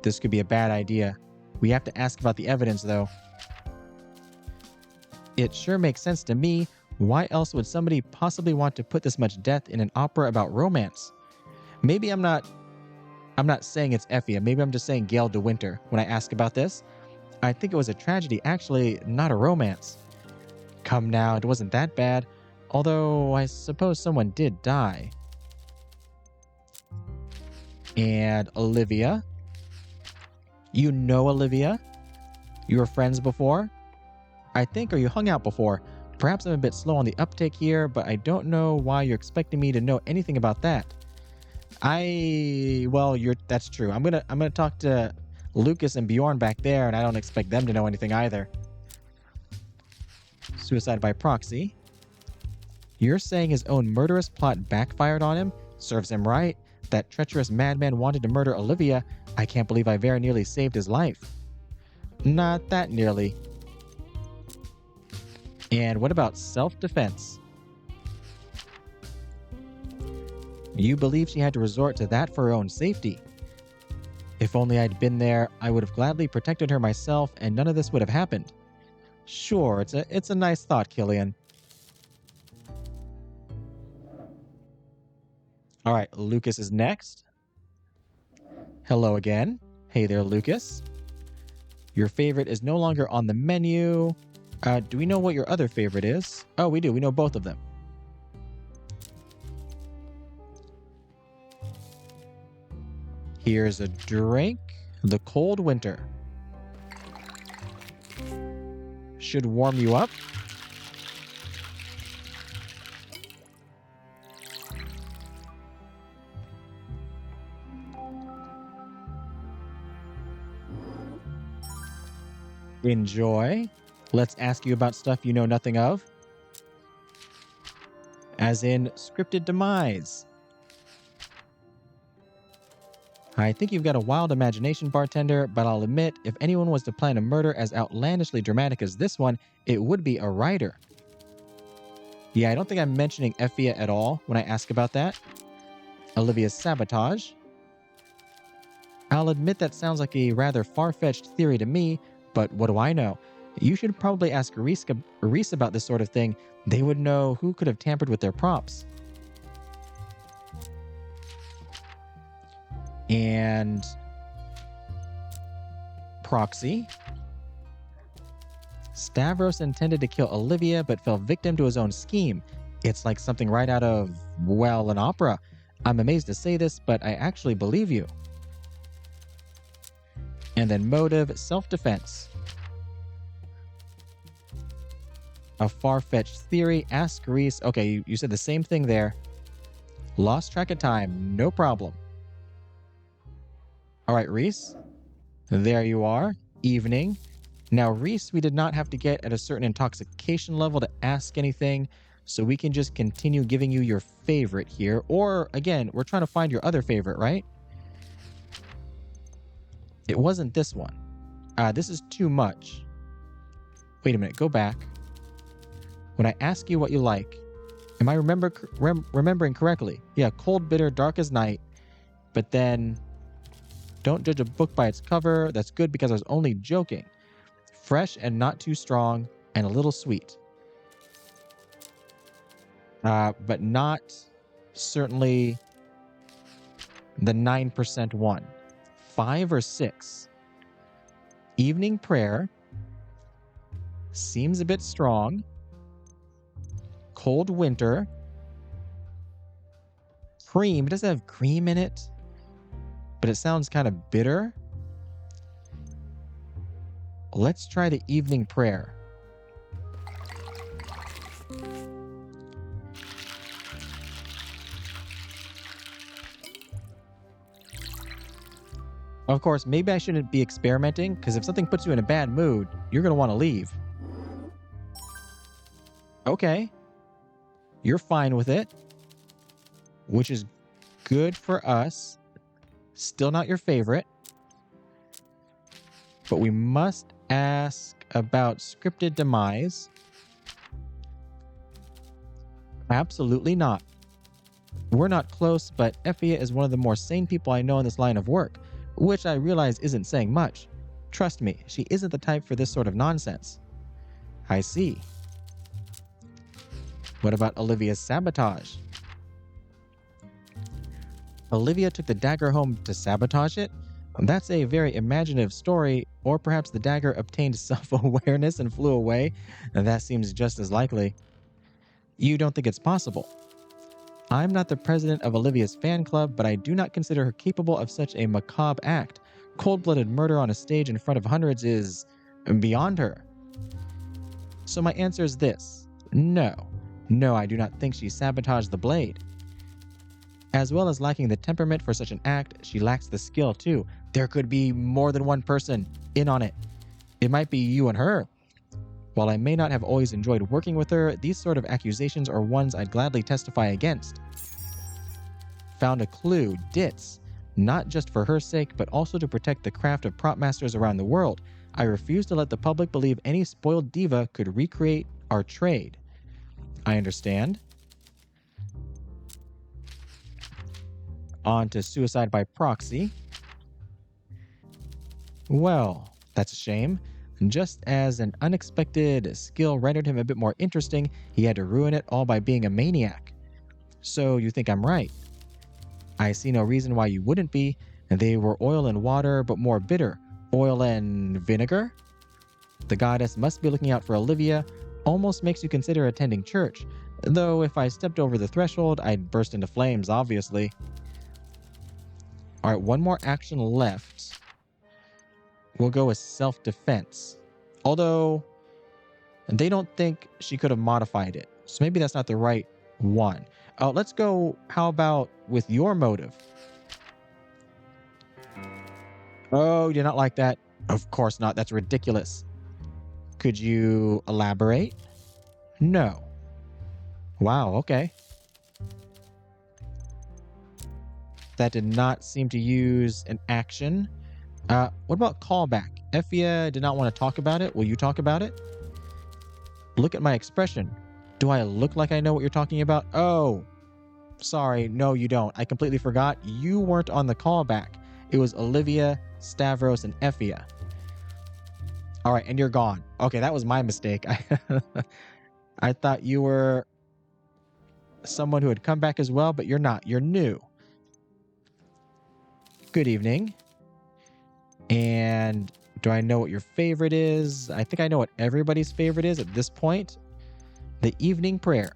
Speaker 1: This could be a bad idea. We have to ask about the evidence, though. It sure makes sense to me. Why else would somebody possibly want to put this much death in an opera about romance? Maybe I'm not I'm not saying it's Efia. Maybe I'm just saying Gale de Winter when I ask about this. I think it was a tragedy, actually, not a romance. Come now, it wasn't that bad. Although, I suppose someone did die. And Olivia. You know Olivia? You were friends before? I think, or you hung out before. Perhaps I'm a bit slow on the uptake here, but I don't know why you're expecting me to know anything about that. That's true. I'm gonna talk to Lucas and Bjorn back there, and I don't expect them to know anything either. Suicide by proxy. You're saying his own murderous plot backfired on him? Serves him right. That treacherous madman wanted to murder Olivia. I can't believe I very nearly saved his life. Not that nearly. And what about self-defense? You believe she had to resort to that for her own safety. If only I'd been there, I would have gladly protected her myself and none of this would have happened. Sure, it's a nice thought, Killian. All right, Lucas is next. Hello again. Hey there, Lucas. Your favorite is no longer on the menu. Do we know what your other favorite is? Oh, we do. We know both of them. Here's a drink. The cold winter. Should warm you up. Enjoy. Let's ask you about stuff you know nothing of. As in scripted demise. I think you've got a wild imagination, bartender, but I'll admit, if anyone was to plan a murder as outlandishly dramatic as this one, it would be a writer. Yeah, I don't think I'm mentioning Efia at all when I ask about that. Olivia's sabotage. I'll admit that sounds like a rather far-fetched theory to me, but what do I know? You should probably ask Reece about this sort of thing. They would know who could have tampered with their props. And proxy. Stavros intended to kill Olivia, but fell victim to his own scheme. It's like something right out of, well, an opera. I'm amazed to say this, but I actually believe you. And then motive, self-defense. A far-fetched theory, ask Reece. Okay, you said the same thing there. Lost track of time, no problem. All right, Reece. There you are. Evening. Now, Reece, we did not have to get at a certain intoxication level to ask anything, so we can just continue giving you your favorite here. Or, again, we're trying to find your other favorite, right? It wasn't this one. This is too much. Wait a minute, go back. When I ask you what you like, am I remembering correctly? Yeah, cold, bitter, dark as night. But then, don't judge a book by its cover. That's good because I was only joking. Fresh and not too strong and a little sweet. But not certainly the 9% one. 5 or 6. Evening prayer. Seems a bit strong. Cold winter. Cream. It doesn't have cream in it, but it sounds kind of bitter. Let's try the evening prayer. Of course, maybe I shouldn't be experimenting, because if something puts you in a bad mood, you're going to want to leave. Okay. You're fine with it, which is good for us. Still not your favorite. But we must ask about scripted demise. Absolutely not. We're not close, but Efia is one of the more sane people I know in this line of work, which I realize isn't saying much. Trust me, she isn't the type for this sort of nonsense. I see. What about Olivia's sabotage? Olivia took the dagger home to sabotage it? That's a very imaginative story, or perhaps the dagger obtained self-awareness and flew away. That seems just as likely. You don't think it's possible? I'm not the president of Olivia's fan club, but I do not consider her capable of such a macabre act. Cold-blooded murder on a stage in front of hundreds is beyond her. So my answer is this. No. No, I do not think she sabotaged the blade. As well as lacking the temperament for such an act, she lacks the skill too. There could be more than one person in on it. It might be you and her. While I may not have always enjoyed working with her, these sort of accusations are ones I'd gladly testify against. Found a clue, Ditz. Not just for her sake, but also to protect the craft of prop masters around the world. I refuse to let the public believe any spoiled diva could recreate our trade. I understand. On to suicide by proxy. Well, that's a shame. Just as an unexpected skill rendered him a bit more interesting, he had to ruin it all by being a maniac. So you think I'm right? I see no reason why you wouldn't be. They were oil and water, but more bitter. Oil and vinegar? The goddess must be looking out for Olivia. Almost makes you consider attending church. Though if I stepped over the threshold, I'd burst into flames, obviously. Alright, one more action left. We'll go with self-defense. Although, they don't think she could have modified it. So maybe that's not the right one. Let's go, how about with your motive? Oh, you did not like that? Of course not. That's ridiculous. Could you elaborate? No. Wow, okay. That did not seem to use an action. What about callback? Efia did not want to talk about it. Will you talk about it? Look at my expression. Do I look like I know what you're talking about? Oh, sorry. No, you don't. I completely forgot. You weren't on the callback. It was Olivia, Stavros, and Efia. All right, and you're gone. Okay, that was my mistake. I thought you were someone who had come back as well, but you're not. You're new. Good evening. And do I know what your favorite is? I think I know what everybody's favorite is at this point. The evening prayer.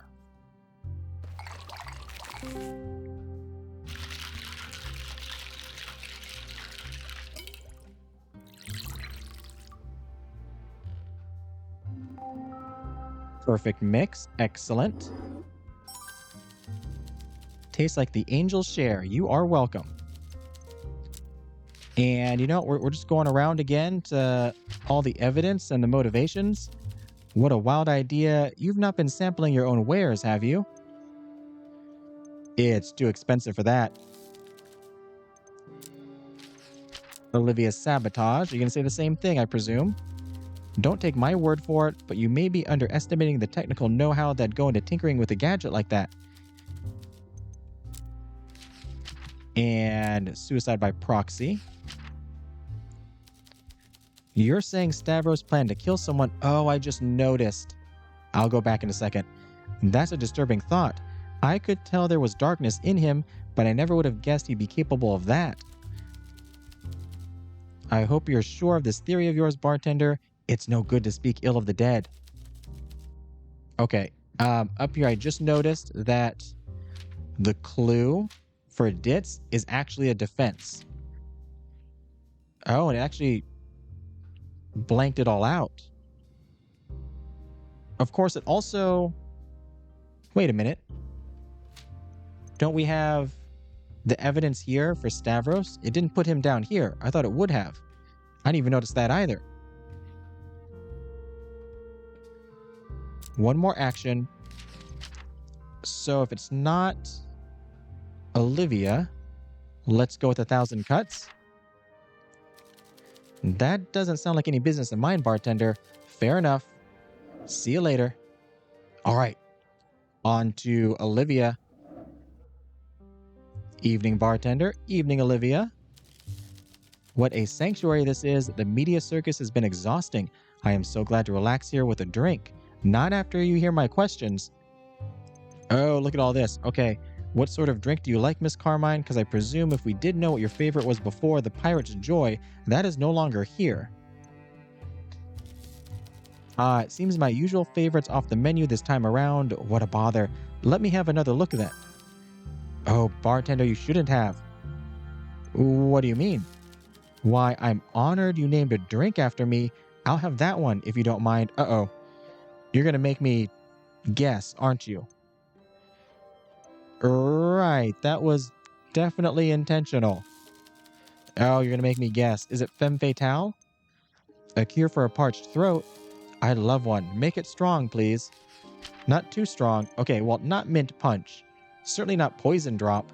Speaker 1: Perfect mix. Excellent. Tastes like the angels share. You are welcome. And you know, we're just going around again to all the evidence and the motivations. What a wild idea. You've not been sampling your own wares, have you? It's too expensive for that. Olivia's sabotage. You're going to say the same thing, I presume. Don't take my word for it, but you may be underestimating the technical know-how that'd go into tinkering with a gadget like that. And suicide by proxy. You're saying Stavros planned to kill someone? Oh, I just noticed. I'll go back in a second. That's a disturbing thought. I could tell there was darkness in him, but I never would have guessed he'd be capable of that. I hope you're sure of this theory of yours, bartender. It's no good to speak ill of the dead. Okay, up here I just noticed that the clue for Ditz is actually a defense. Oh, and it actually blanked it all out. Of course, it also... Wait a minute. Don't we have the evidence here for Stavros? It didn't put him down here. I thought it would have. I didn't even notice that either. One more action. So if it's not Olivia, let's go with 1,000 cuts. That doesn't sound like any business of mine, bartender. Fair enough. See you later. All right. On to Olivia. Evening, bartender. Evening, Olivia. What a sanctuary this is. The media circus has been exhausting. I am so glad to relax here with a drink. Not after you hear my questions. Oh, look at all this. Okay. What sort of drink do you like, Miss Carmine? Because I presume if we did know what your favorite was before the Pirate's Joy, that is no longer here. It seems my usual favorite's off the menu this time around. What a bother. Let me have another look at that. Oh, bartender, you shouldn't have. What do you mean? Why, I'm honored you named a drink after me. I'll have that one, if you don't mind. Uh-oh. You're going to make me guess, aren't you? Right, that was definitely intentional. Oh, you're going to make me guess. Is it femme fatale? A cure for a parched throat? I'd love one. Make it strong, please. Not too strong. Okay, well, not mint punch. Certainly not poison drop.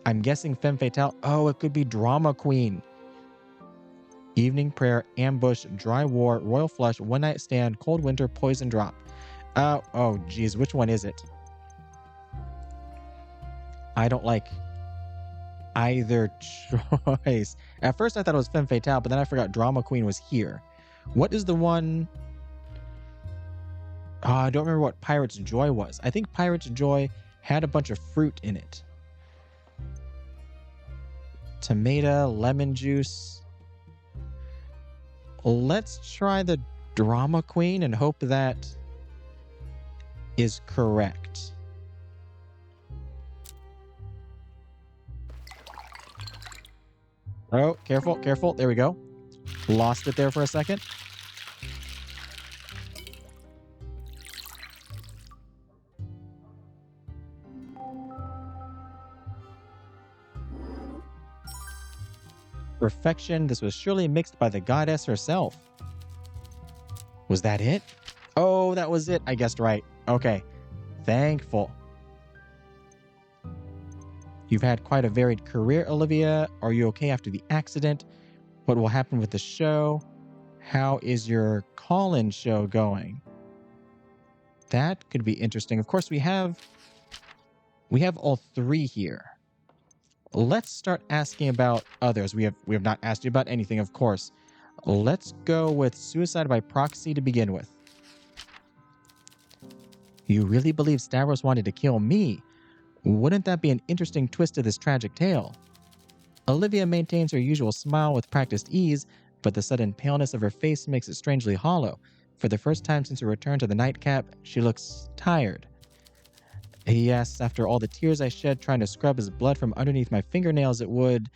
Speaker 1: I'm guessing femme fatale. Oh, it could be drama queen. Evening prayer, ambush, dry war, royal flush, one night stand, cold winter, poison drop. Oh, geez, which one is it? I don't like either choice. At first I thought it was femme fatale, but then I forgot drama queen was here. What is the one? I don't remember what Pirate's Joy was. I think Pirate's Joy had a bunch of fruit in it. Tomato, lemon juice. Let's try the drama queen and hope that is correct. Oh, careful, careful. There we go. Lost it there for a second. Perfection. This was surely mixed by the goddess herself. Was that it? Oh, that was it. I guessed right. Okay. Thankful. You've had quite a varied career, Olivia. Are you okay after the accident? What will happen with the show? How is your call-in show going? That could be interesting. Of course, we have all three here. Let's start asking about others. We have not asked you about anything, of course. Let's go with suicide by proxy to begin with. You really believe Stavros wanted to kill me? Wouldn't that be an interesting twist to this tragic tale? Olivia maintains her usual smile with practiced ease, but the sudden paleness of her face makes it strangely hollow. For the first time since her return to the nightcap, she looks tired. Yes, after all the tears I shed trying to scrub his blood from underneath my fingernails, it would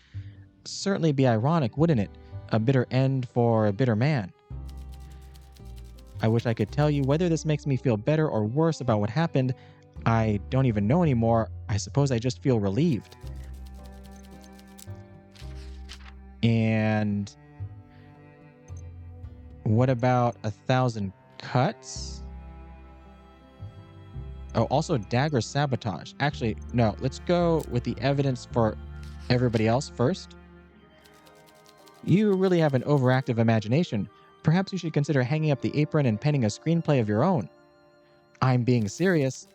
Speaker 1: certainly be ironic, wouldn't it? A bitter end for a bitter man. I wish I could tell you whether this makes me feel better or worse about what happened. I don't even know anymore. I suppose I just feel relieved. And what about 1,000 cuts? Oh, also dagger sabotage. Actually, no, let's go with the evidence for everybody else first. You really have an overactive imagination. Perhaps you should consider hanging up the apron and penning a screenplay of your own. I'm being serious.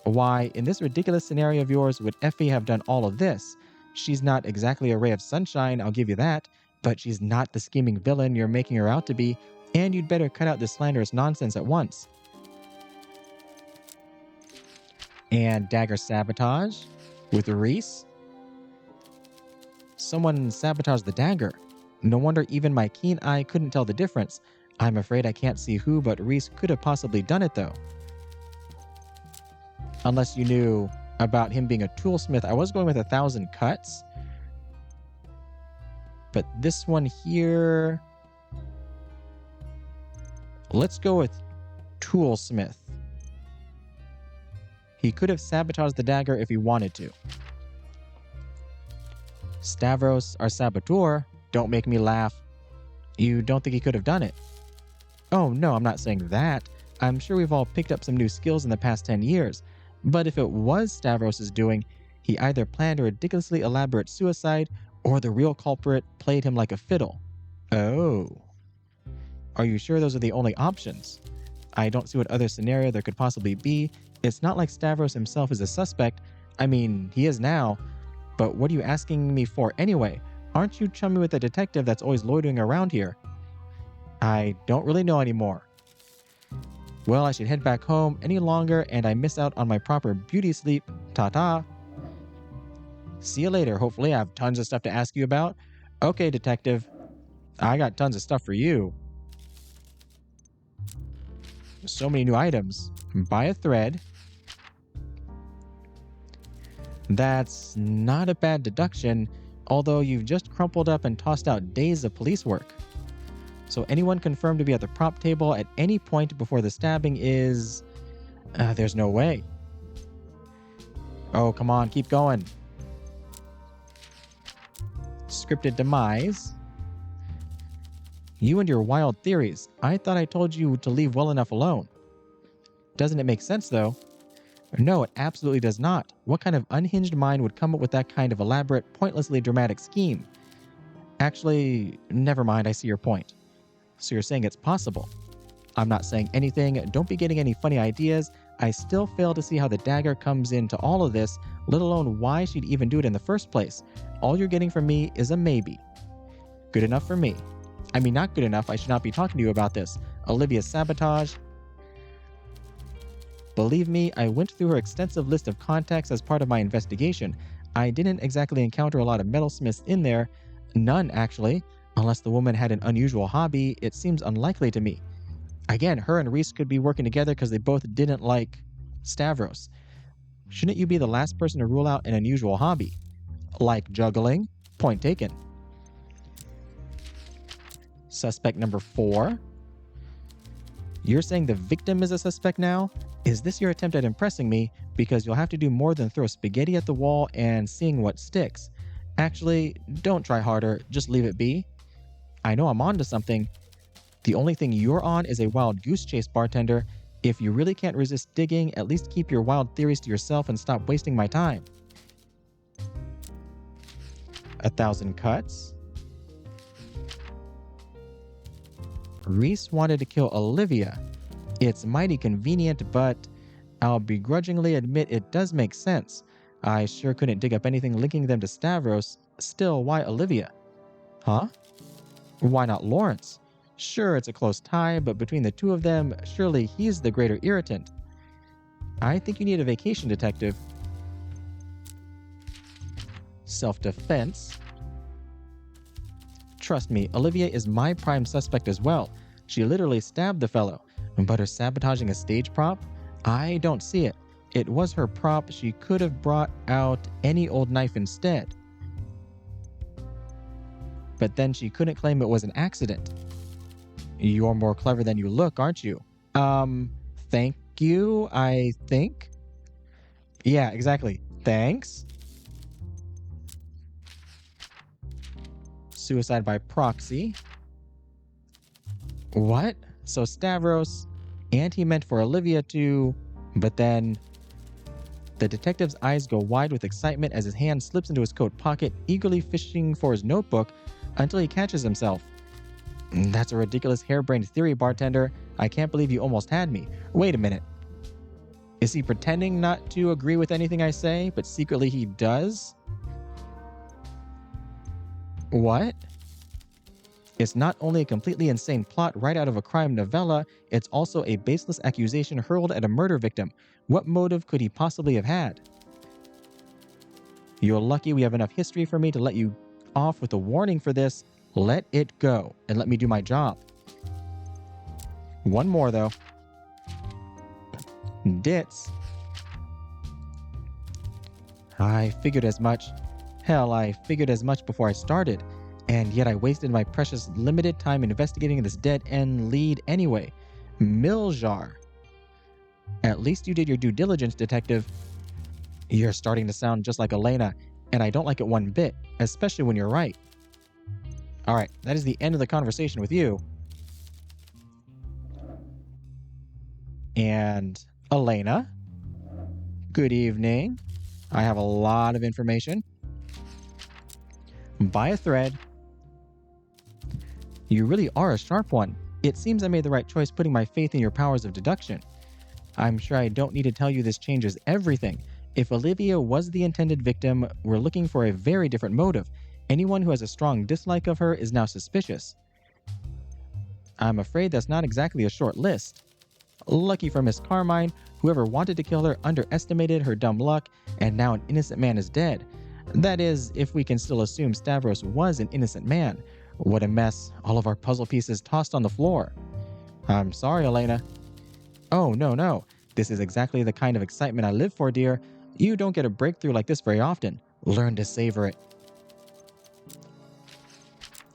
Speaker 1: Why, in this ridiculous scenario of yours, would Effie have done all of this? She's not exactly a ray of sunshine, I'll give you that, but she's not the scheming villain you're making her out to be, and you'd better cut out this slanderous nonsense at once. And dagger sabotage with Reece. Someone sabotaged the dagger. No wonder even my keen eye couldn't tell the difference. I'm afraid I can't see who, but Reece could have possibly done it though. Unless you knew about him being a toolsmith. I was going with 1,000 cuts. But this one here... Let's go with toolsmith. He could have sabotaged the dagger if he wanted to. Stavros, our saboteur, don't make me laugh. You don't think he could have done it? Oh, no, I'm not saying that. I'm sure we've all picked up some new skills in the past 10 years. But if it was Stavros' doing, he either planned a ridiculously elaborate suicide, or the real culprit played him like a fiddle. Oh. Are you sure those are the only options? I don't see what other scenario there could possibly be. It's not like Stavros himself is a suspect. I mean, he is now. But what are you asking me for anyway? Aren't you chummy with a detective that's always loitering around here? I don't really know anymore. Well, I should head back home any longer and I miss out on my proper beauty sleep. Ta-ta. See you later. Hopefully I have tons of stuff to ask you about. Okay, detective. I got tons of stuff for you. So many new items. Buy a thread. That's not a bad deduction, although you've just crumpled up and tossed out days of police work. So anyone confirmed to be at the prop table at any point before the stabbing is... there's no way. Oh, come on, keep going. Scripted demise. You and your wild theories. I thought I told you to leave well enough alone. Doesn't it make sense, though? No, it absolutely does not. What kind of unhinged mind would come up with that kind of elaborate, pointlessly dramatic scheme? Actually, never mind, I see your point. So you're saying it's possible. I'm not saying anything, don't be getting any funny ideas. I still fail to see how the dagger comes into all of this, let alone why she'd even do it in the first place. All you're getting from me is a maybe. Good enough for me. I mean, not good enough, I should not be talking to you about this. Olivia's sabotage. Believe me, I went through her extensive list of contacts as part of my investigation. I didn't exactly encounter a lot of metalsmiths in there. None, actually. Unless the woman had an unusual hobby, it seems unlikely to me. Again, her and Reece could be working together because they both didn't like Stavros. Shouldn't you be the last person to rule out an unusual hobby? Like juggling? Point taken. Suspect number 4. You're saying the victim is a suspect now? Is this your attempt at impressing me? Because you'll have to do more than throw spaghetti at the wall and seeing what sticks. Actually, don't try harder, just leave it be. I know I'm on to something. The only thing you're on is a wild goose chase, bartender. If you really can't resist digging, at least keep your wild theories to yourself and stop wasting my time. 1,000 cuts. Reece wanted to kill Olivia. It's mighty convenient, but I'll begrudgingly admit it does make sense. I sure couldn't dig up anything linking them to Stavros. Still, why Olivia? Huh? Why not Lawrence? Sure, it's a close tie, but between the two of them, surely he's the greater irritant. I think you need a vacation, detective. Self-defense. Trust me, Olivia is my prime suspect as well. She literally stabbed the fellow. But her sabotaging a stage prop? I don't see it. It was her prop. She could have brought out any old knife instead. But then she couldn't claim it was an accident. You're more clever than you look, aren't you? Thank you, I think. Yeah, exactly. Thanks. Suicide by proxy. What? So Stavros, and he meant for Olivia to... But then... The detective's eyes go wide with excitement as his hand slips into his coat pocket, eagerly fishing for his notebook until he catches himself. That's a ridiculous harebrained theory, bartender. I can't believe you almost had me. Wait a minute. Is he pretending not to agree with anything I say, but secretly he does? What? It's not only a completely insane plot right out of a crime novella, it's also a baseless accusation hurled at a murder victim. What motive could he possibly have had? You're lucky we have enough history for me to let you off with a warning for this. Let it go and let me do my job. One more, though. Ditz. I figured as much. Hell, I figured as much before I started. And yet I wasted my precious limited time investigating this dead-end lead anyway. Miljar. At least you did your due diligence, detective. You're starting to sound just like Elena, and I don't like it one bit, especially when you're right. Alright, that is the end of the conversation with you. And Elena. Good evening. I have a lot of information. Buy a thread. You really are a sharp one. It seems I made the right choice putting my faith in your powers of deduction. I'm sure I don't need to tell you this changes everything. If Olivia was the intended victim, we're looking for a very different motive. Anyone who has a strong dislike of her is now suspicious. I'm afraid that's not exactly a short list. Lucky for Miss Carmine, whoever wanted to kill her underestimated her dumb luck, and now an innocent man is dead. That is, if we can still assume Stavros was an innocent man. What a mess, all of our puzzle pieces tossed on the floor. I'm sorry, Elena. Oh, no. This is exactly the kind of excitement I live for, dear. You don't get a breakthrough like this very often. Learn to savor it.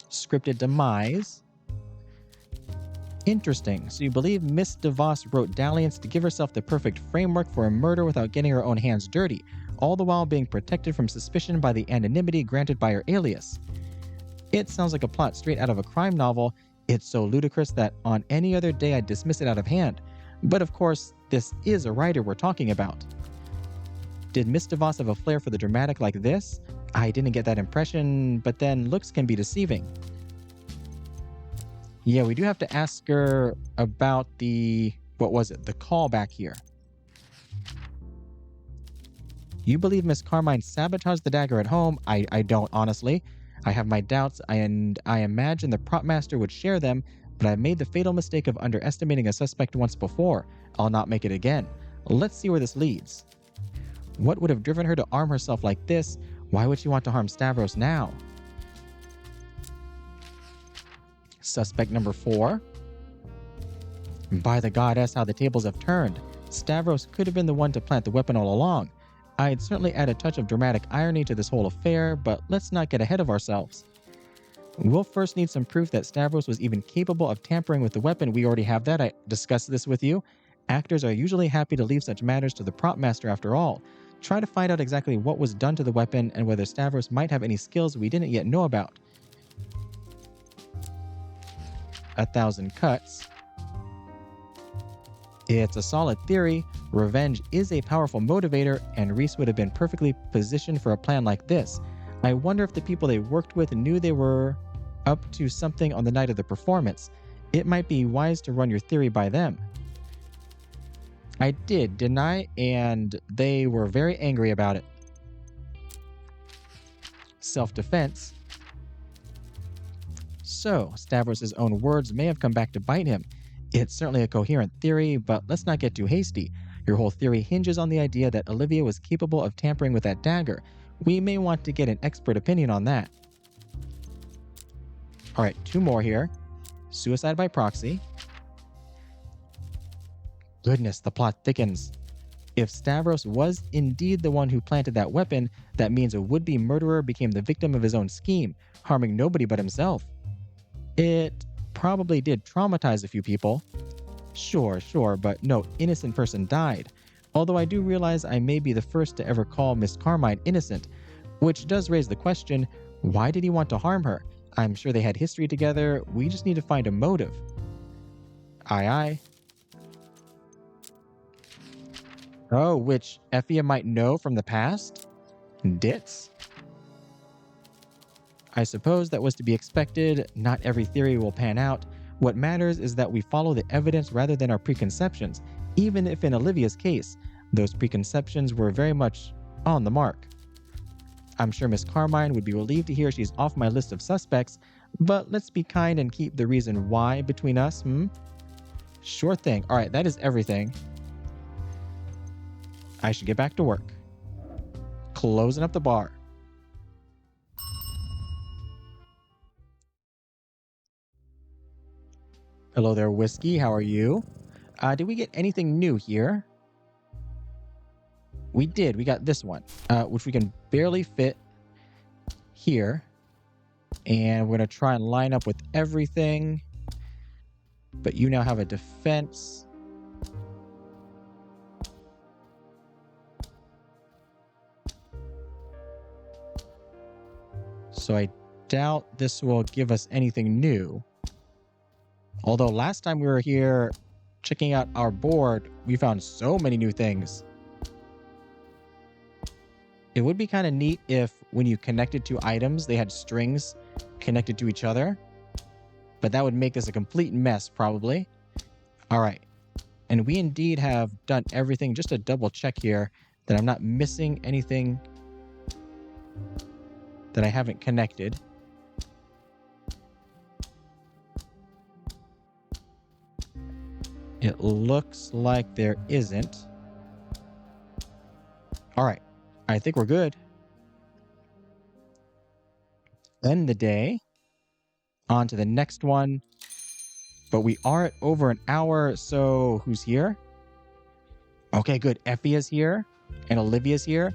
Speaker 1: Scripted demise. Interesting. So you believe Miss De Vos wrote dalliance to give herself the perfect framework for a murder without getting her own hands dirty, all the while being protected from suspicion by the anonymity granted by her alias. It sounds like a plot straight out of a crime novel. It's so ludicrous that on any other day I'd dismiss it out of hand. But of course, this is a writer we're talking about. Did Miss De Vos have a flair for the dramatic like this? I didn't get that impression, but then looks can be deceiving. Yeah, we do have to ask her about the callback here. You believe Miss Carmine sabotaged the dagger at home? I don't, honestly. I have my doubts, and I imagine the prop master would share them, but I made the fatal mistake of underestimating a suspect once before. I'll not make it again. Let's see where this leads. What would have driven her to arm herself like this? Why would she want to harm Stavros now? Suspect number 4. By the goddess, how the tables have turned. Stavros could have been the one to plant the weapon all along. I'd certainly add a touch of dramatic irony to this whole affair, but let's not get ahead of ourselves. We'll first need some proof that Stavros was even capable of tampering with the weapon. We already have that. I discussed this with you. Actors are usually happy to leave such matters to the prop master after all. Try to find out exactly what was done to the weapon and whether Stavros might have any skills we didn't yet know about. 1,000 cuts. It's a solid theory. Revenge is a powerful motivator, and Reece would have been perfectly positioned for a plan like this. I wonder if the people they worked with knew they were up to something on the night of the performance. It might be wise to run your theory by them. I did, didn't I? And they were very angry about it. Self-defense. So, Stavros' own words may have come back to bite him. It's certainly a coherent theory, but let's not get too hasty. Your whole theory hinges on the idea that Olivia was capable of tampering with that dagger. We may want to get an expert opinion on that. Alright, 2 more here. Suicide by proxy. Goodness, the plot thickens. If Stavros was indeed the one who planted that weapon, that means a would-be murderer became the victim of his own scheme, harming nobody but himself. It probably did traumatize a few people. Sure, but no innocent person died. Although I do realize I may be the first to ever call Miss Carmine innocent, which does raise the question, why did he want to harm her? I'm sure they had history together. We just need to find a motive. Aye. Oh, which Efia might know from the past? Dits? I suppose that was to be expected. Not every theory will pan out. What matters is that we follow the evidence rather than our preconceptions, even if in Olivia's case, those preconceptions were very much on the mark. I'm sure Miss Carmine would be relieved to hear she's off my list of suspects, but let's be kind and keep the reason why between us, Sure thing. Alright, that is everything. I should get back to work. Closing up the bar. Hello there, Whiskey. How are you? Did we get anything new here? We did. We got this one, which we can barely fit here. And we're going to try and line up with everything. But you now have a defense. So I doubt this will give us anything new. Although last time we were here checking out our board, we found so many new things. It would be kind of neat if when you connected 2 items, they had strings connected to each other. But that would make this a complete mess, probably. All right. And we indeed have done everything. Just to double check here that I'm not missing anything that I haven't connected. It looks like there isn't. All right. I think we're good. end the day. On to the next one. But we are at over an hour, so who's here? Okay, good. Efia's here and Olivia's here.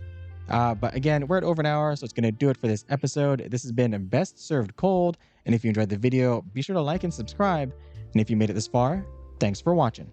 Speaker 1: But again, we're at over an hour, so it's going to do it for this episode. This has been Best Served Cold. And if you enjoyed the video, be sure to like and subscribe. And if you made it this far, thanks for watching.